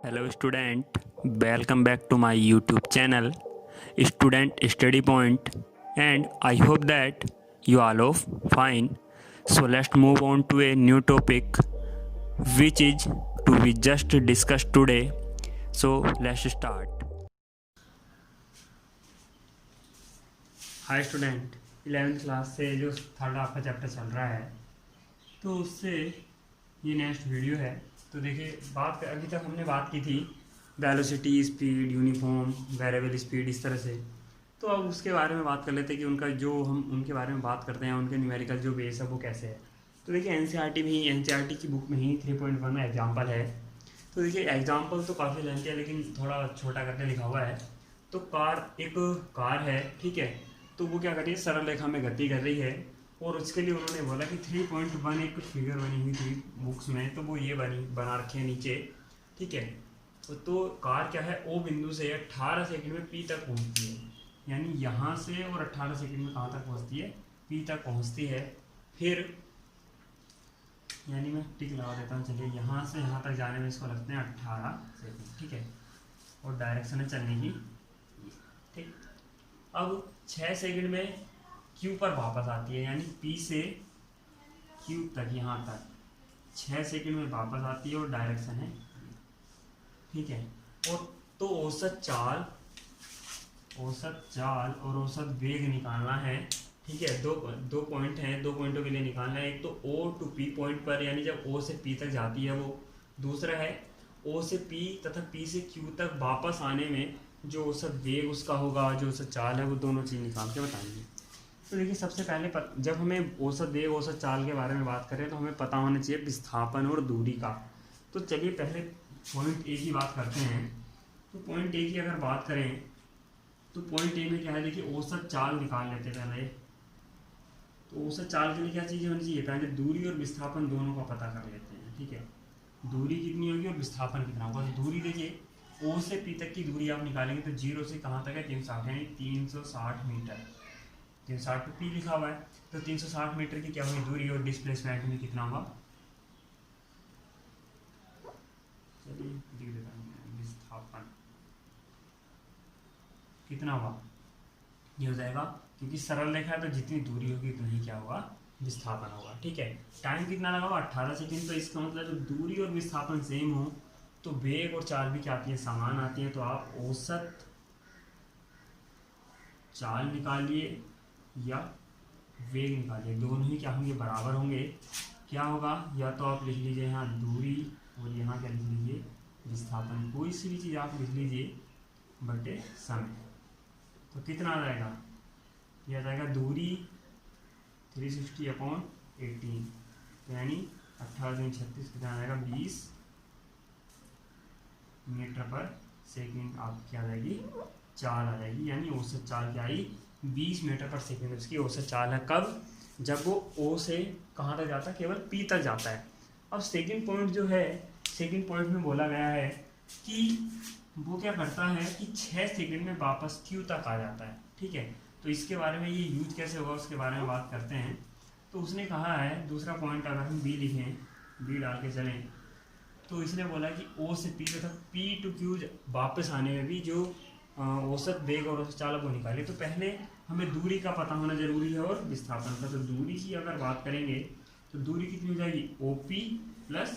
Hello student, welcome back to my YouTube channel Student Study Point, and I hope that you all are fine. So let's move on to a new topic which is to be just discussed today. So let's start. Hi student, 11th class से जो third आपका chapter चल रहा है तो उससे ये next video है। तो देखिए अभी तक हमने बात की थी velocity, speed, uniform, variable speed, इस तरह से। तो अब उसके बारे में बात कर लेते हैं कि उनका जो हम उनके बारे में बात करते हैं, उनके न्यूमेरिकल जो बेस है वो कैसे है। तो देखिए एनसीईआरटी की बुक में ही 3.1 में एग्जाम्पल है। तो देखिए एग्जाम्पल तो काफ़ी लेंथी है लेकिन थोड़ा छोटा करके लिखा हुआ है। तो एक कार है, ठीक है। तो वो क्या कर रही है, सरल रेखा में गति कर रही है और उसके लिए उन्होंने बोला कि 3.1 एक फिगर बनी हुई थी बुक्स में, तो वो ये बना रखे हैं नीचे, ठीक है। तो कार क्या है, ओ बिंदु से 18 सेकंड में पी तक पहुंचती है, यानी यहाँ से और 18 सेकंड में कहाँ तक पहुंचती है, पी तक पहुंचती है। फिर यानी मैं टिक लगा देता हूँ, चलिए यहाँ से यहाँ तक जाने में इसको लगते हैं 18 सेकंड, ठीक है। और डायरेक्शन है चलने की, ठीक। अब 6 सेकंड में क्यू पर वापस आती है, यानी पी से क्यू तक, यहाँ तक 6 सेकंड में वापस आती है और डायरेक्शन है, ठीक है। और तो औसत चाल और औसत वेग निकालना है, ठीक है। दो पॉइंट हैं, दो पॉइंटों के लिए निकालना है। एक तो ओ टू पी पॉइंट पर, यानी जब ओ से पी तक जाती है वो। दूसरा है ओ से पी तथा पी से क्यू तक वापस आने में जो औसत वेग उसका होगा, जो औसत चाल है, वो दोनों चीज़ निकाल के बताएंगे। तो देखिए सबसे पहले जब हमें औसत वेग औसत चाल के बारे में बात करें तो हमें पता होना चाहिए विस्थापन और दूरी का। तो चलिए पहले पॉइंट ए की बात करते हैं। तो पॉइंट ए की अगर बात करें तो पॉइंट ए में क्या है, देखिए औसत चाल निकाल लेते हैं पहले। तो औसत चाल के लिए क्या चीज़ होनी चाहिए, पहले दूरी और विस्थापन दोनों का पता कर लेते हैं, ठीक है। दूरी कितनी होगी और विस्थापन कितना होगा। तो दूरी देखिए ओ से पी तक की दूरी आप निकालेंगे तो 0 से कहाँ तक है, 360, यानी 360 मीटर। 360 पे पी लिखा हुआ है, तो 360 मीटर की क्या होगी दूरी, और डिस्प्लेसमेंट में कितना होगा, चलिए लिख देता हूँ, विस्थापन कितना होगा, ये हो जाएगा, क्योंकि सरल रेखा है तो जितनी दूरी होगी उतना ही क्या होगा, विस्थापन होगा, ठीक है। टाइम कितना लगा, 18 सेकंड। तो इसका मतलब जब दूरी और विस्थापन सेम हो तो वेग और चाल भी क्या आती है, समान आती है। तो आप औसत चाल निकालिए या वेग निकालिए, दोनों ही क्या होंगे, बराबर होंगे। क्या होगा, या तो आप लिख लीजिए यहाँ दूरी और यहाँ क्या लिख लीजिए, विस्थापन। कोई सी भी चीज़ आप लिख लीजिए बटे समय। तो कितना आ जाएगा, यह आ जाएगा दूरी 360/18, तो यानी 18×36 कितना आ जाएगा, 20 मीटर पर सेकंड आपकी आ जाएगी, चाल आ जाएगी। यानी औसत चाल क्या आई, 20 मीटर पर सेकंड उसकी औसत चाल है। कब, जब वो ओ से कहाँ तक जाता है, केवल पी तक जाता है। अब सेकंड पॉइंट जो है, सेकंड पॉइंट में बोला गया है कि वो क्या करता है कि 6 सेकंड में वापस क्यू तक आ जाता है, ठीक है। तो इसके बारे में, ये यूज कैसे होगा उसके बारे में बात करते हैं। तो उसने कहा है, दूसरा पॉइंट अगर हम बी लिखें, बी डाल के चलें, तो इसने बोला कि ओ से पी तथा पी टू क्यू वापस आने में भी जो औसत वेग और औसत चाल वो निकाले। तो पहले हमें दूरी का पता होना जरूरी है और विस्थापन का। तो दूरी की अगर बात करेंगे तो दूरी कितनी हो जाएगी, O P plus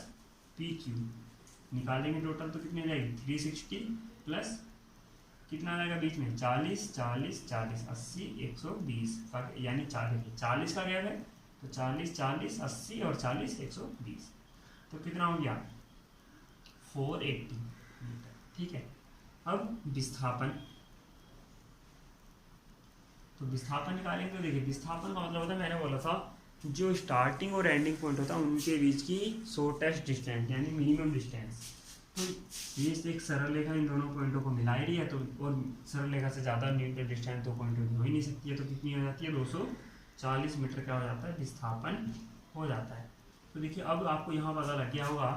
P Q निकालेंगे टोटल, तो कितनी हो जाएगी, 360 प्लस कितना आ जाएगा बीच में, 40 40 40 80 120 का, यानी 40 का गैप है। तो 40 40 80 और 40 120, तो कितना हो गया, 480 मीटर, ठीक है। अब विस्थापन, तो विस्थापन निकालेंगे तो देखिए विस्थापन का मतलब होता है, मैंने बोला था जो स्टार्टिंग और एंडिंग पॉइंट होता है उनके बीच की शॉर्टेस्ट डिस्टेंस, यानी मिनिमम डिस्टेंस। तो ये एक सरल रेखा इन दोनों पॉइंटों को मिला ही रही है, तो और सरल रेखा से ज़्यादा न्यूनतम डिस्टेंस दो पॉइंटों की हो ही नहीं सकती है। तो कितनी हो जाती है, 240 मीटर क्या हो जाता है, विस्थापन हो जाता है। तो देखिए अब आपको यहाँ पता लग गया होगा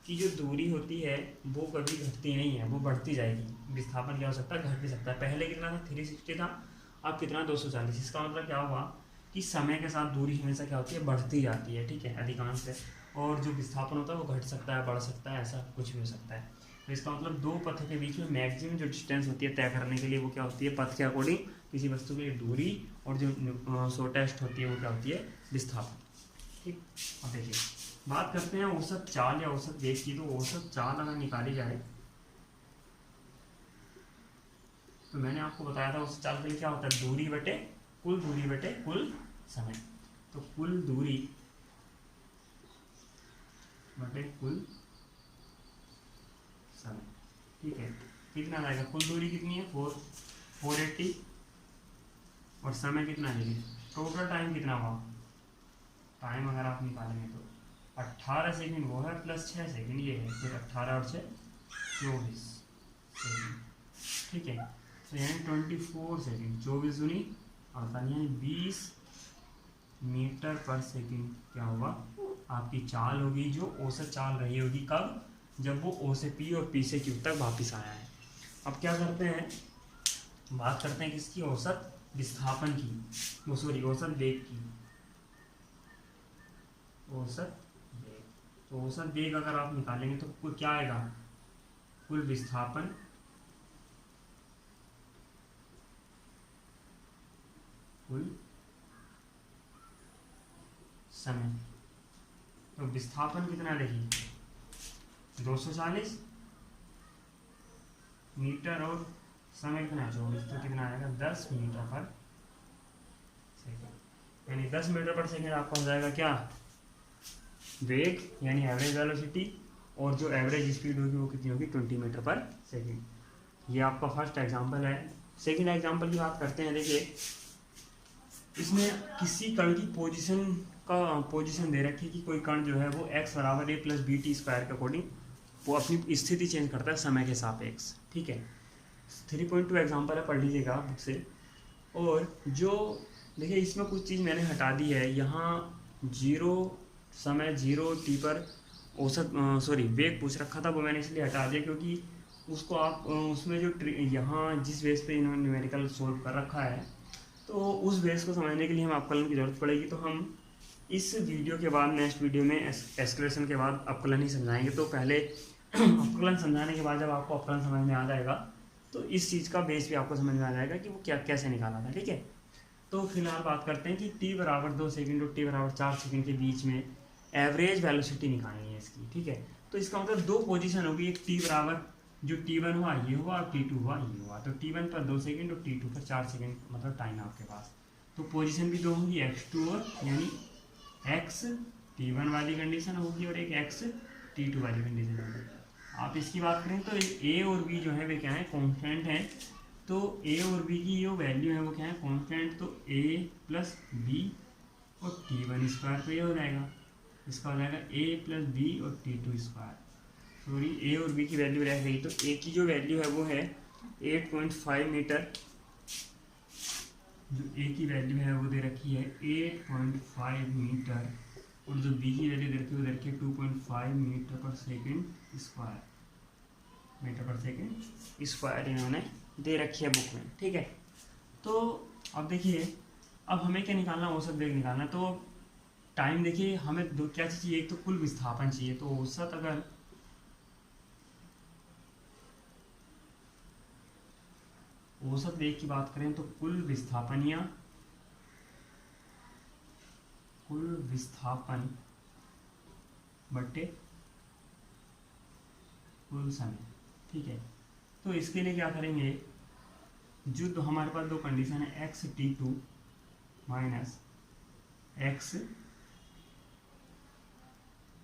कि जो दूरी होती है वो कभी घटती नहीं है, वो बढ़ती जाएगी। विस्थापन क्या हो सकता है, घट भी सकता है। पहले कितना था, 360 था, अब कितना, 240। इसका मतलब क्या हुआ कि समय के साथ दूरी हमेशा क्या होती है, बढ़ती जाती है, ठीक है, अधिकांश है। और जो विस्थापन होता है वो घट सकता है, बढ़ सकता है, ऐसा कुछ भी हो सकता है। तो इसका मतलब दो पथों के बीच में मैक्सिमम जो डिस्टेंस होती है तय करने के लिए वो क्या होती है, पथ के अकॉर्डिंग किसी वस्तु की दूरी, और जो शॉर्टेस्ट होती है वो क्या होती है, विस्थापन। ठीक, अब देखिए बात करते हैं औसत चाल या औसत वेग की। तो औसत चाल अगर निकाली जाए तो मैंने आपको बताया था औसत चाल के लिए क्या होता है, दूरी बटे कुल समय। तो कुल दूरी बटे कुल समय, ठीक है। कितना आएगा, कुल दूरी कितनी है 480, और समय कितना है, टोटल टाइम कितना हुआ, टाइम अगर आप निकालेंगे तो 18 सेकंड वो है, प्लस 6 सेकंड ये है, फिर 18 और 6 24 सेकंड, ठीक है। तो यानी 24 सेकंड, 24 दूनी 48, यानी 20 मीटर पर सेकंड क्या होगा, आपकी चाल होगी, जो औसत चाल रही होगी। कब, जब वो ओ से पी और पी से क्यू तक वापस आया है। अब क्या करते हैं, बात करते हैं किसकी, औसत विस्थापन की, वो सॉरी औसत वेग की। औसत वेग, तो औसत वेग अगर आप निकालेंगे तो कुल क्या आएगा, कुल विस्थापन कुल समय। तो विस्थापन कितना देखिए 240 मीटर, और समय कितना 24, तो कितना आएगा 10 मीटर पर सेकंड। यानी 10 मीटर पर सेकंड आपका हो जाएगा क्या, वेग यानी एवरेज वेलोसिटी, और जो एवरेज स्पीड होगी वो कितनी होगी 20 मीटर पर सेकंड। ये आपका फर्स्ट एग्जांपल है। सेकंड एग्जांपल की बात करते हैं। देखिए इसमें किसी कण की पोजीशन दे रखी है कि कोई कण जो है वो x बराबर a plus B T square के अकॉर्डिंग वो अपनी स्थिति चेंज करता है समय के सापेक्ष, ठीक है। 3.2 एग्जांपल है, पढ़ लीजिएगा बुक से। और जो देखिए इसमें कुछ चीज़ मैंने हटा दी है, यहाँ 0 समय 0 t पर औसत वेग पूछ रखा था, वो मैंने इसलिए हटा दिया क्योंकि उसको आप उसमें जो यहाँ जिस बेस पे इन्होंने न्यूमेरिकल सोल्व कर रखा है, तो उस बेस को समझने के लिए हम अपकलन की जरूरत पड़ेगी। तो हम इस वीडियो के बाद नेक्स्ट वीडियो में एस्केलेशन के बाद अपकलन ही समझाएंगे। तो पहले अपकलन समझाने के बाद जब आपको अपकलन समझ में आ जाएगा तो इस चीज़ का बेस भी आपको समझ में आ जाएगा कि वो क्या कैसे निकाला था, ठीक है। तो फिलहाल बात करते हैं कि t बराबर 2 सेकंड और t बराबर 4 सेकंड के बीच में एवरेज वेलोसिटी निकालनी है इसकी, ठीक है। तो इसका मतलब दो पोजीशन होगी, एक t बराबर जो t1 हुआ ये हुआ और t2 हुआ ये हुआ। तो t1 पर 2 सेकंड और t2 पर 4 सेकंड मतलब टाइम आपके पास। तो पोजीशन भी दो होंगी, x2 और यानी x t1 वाली कंडीशन होगी और एक x t2 वाली कंडीशन होगी। आप इसकी बात करें तो a और b जो है वे क्या है, कॉन्स्टेंट है। तो a और b की जो वैल्यू है वो क्या है, कॉन्स्टेंट। तो a प्लस बी और t1 स्क्वायर तो ये हो जाएगा, इसका हो जाएगा a प्लस बी और t2 स्क्वायर। सॉरी a और b की वैल्यू रह गई, तो a की जो वैल्यू है वो है 8.5 मीटर, जो a की वैल्यू है वो दे रखी है 8.5 मीटर, और जो b की वैल्यू दे रखी है वो दे रखी है 2.5 मीटर पर सेकंड स्क्वायर, मीटर पर सेकंड स्क्वायर इन्होंने दे रखी है बुक में, ठीक है। तो अब देखिए अब हमें क्या निकालना, औसत वेग निकालना। तो टाइम देखिए हमें दो क्या चाहिए, एक तो कुल विस्थापन चाहिए। तो औसत अगर औसत वेग की बात करें तो कुल विस्थापन या कुल विस्थापन बटे कुल समय, ठीक है। तो इसके लिए क्या करेंगे, जो तो हमारे पास दो कंडीशन है x t2 minus x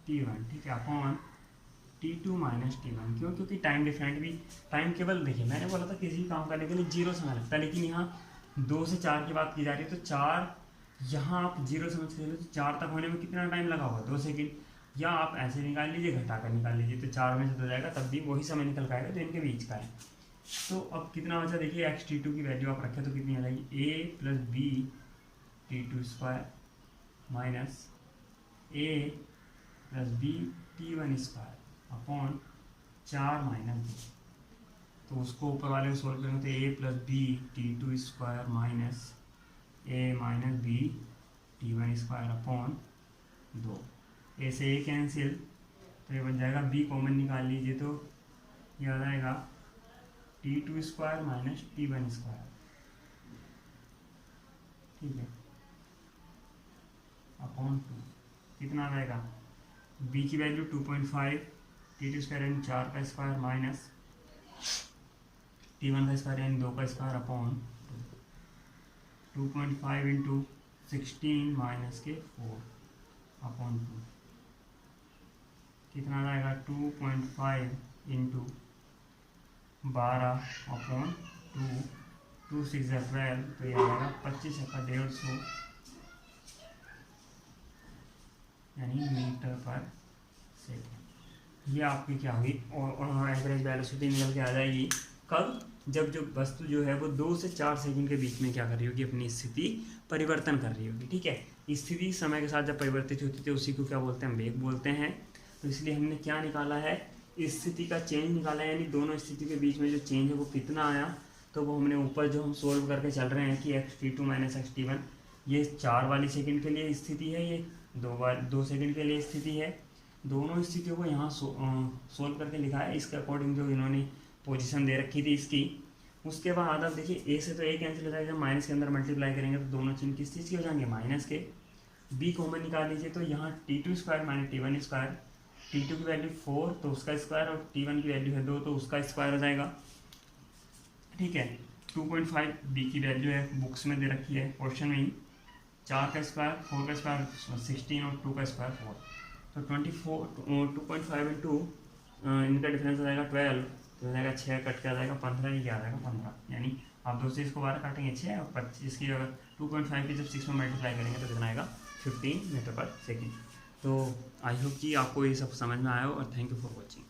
t1, ठीक है, अपॉन t2 माइनस t1। क्यों, क्योंकि टाइम डिफरेंट भी, टाइम केवल देखिए मैंने बोला था किसी काम करने के लिए 0 समय लगता है, लेकिन यहाँ 2 से 4 की बात की जा रही है। तो 4 यहाँ आप 0 समझ के चलो, तो 4 तक होने में कितना टाइम लगा होगा 2 सेकंड, या आप ऐसे निकाल लीजिए घटा कर निकाल लीजिए। तो 4 में से तो जाएगा तब भी वही समय निकल पाएगा जो इनके बीच का है। तो अब कितना बचा देखिए, x t2 की वैल्यू आप रखें तो कितनी आ जाएगी, a plus B t2 square minus a plus B t1 square upon 4 माइनस 2। तो उसको ऊपर वाले को सोल्व करेंगे तो a plus B t2 square minus a minus B t1 square upon 2। A से ए कैंसिल, तो ये बन जाएगा बी कॉमन निकाल लीजिए तो ये आ जाएगा T2 square minus T1 square. ठीक है, अपॉन 2 कितना आ जाएगा, बी की वैल्यू 2.5, T2 स्क्वायर यानी 4 का स्क्वायर माइनस T1 का स्क्वायर यानी 2 का स्क्वायर अपॉन 2.5 इंटू 16 माइनस के 4 अपॉन 2 कितना आ जाएगा 2.5 इंटू 12 अपॉन 2 6 12, तो ये आएगा 25 का 150 यानी मीटर पर सेकेंड। ये आपकी क्या हुई और एवरेज वेलोसिटी निकल के आ जाएगी कब, जब जो वस्तु जो है वो 2 से 4 सेकंड के बीच में क्या कर रही होगी, अपनी स्थिति परिवर्तन कर रही होगी। ठीक है, स्थिति समय के साथ जब परिवर्तित होती है उसी को क्या बोलते हैं, वेग बोलते हैं। तो इसलिए हमने क्या निकाला है, स्थिति का चेंज निकाला है, यानी दोनों स्थिति के बीच में जो चेंज है वो कितना आया, तो वो हमने ऊपर जो हम सोल्व करके चल रहे हैं कि xt2 माइनस xt1 ये 4 वाली सेकंड के लिए स्थिति है, ये 2 सेकंड के लिए स्थिति है। दोनों स्थितियों को यहाँ सोल्व करके लिखा है इसके अकॉर्डिंग जो इन्होंने पोजीशन दे रखी थी इसकी। उसके बाद आप देखिए ए से तो ए कैंसिल हो जाएगा, माइनस के अंदर मल्टीप्लाई करेंगे तो दोनों चिन्ह किस चीज़ के हो जाएंगे, माइनस के। बी कॉमन निकाल लीजिए तो यहाँ T2 square minus T1 square, T2 की वैल्यू 4 तो उसका स्क्वायर और T1 की वैल्यू है 2 तो उसका स्क्वायर हो जाएगा। ठीक है, 2.5 बी की वैल्यू है, बुक्स में दे रखी है क्वेश्चन में ही, 4 का स्क्वायर 4 का स्क्वायर 16 और 2 का स्क्वायर 4, तो 2.5 इंटू इनका डिफरेंस हो जाएगा 12, तो हो जाएगा 6 कट के आ जाएगा 15, ये क्या आ जाएगा 15, यानी आप 2 से इसको 12 काटेंगे 6 और 25 की अगर 2.5 की जब 6 में मल्टीप्लाई करेंगे तो कितना आएगा 15 मीटर पर सेकेंड। तो आई होप कि आपको ये सब समझ में आया हो और थैंक यू फॉर वॉचिंग।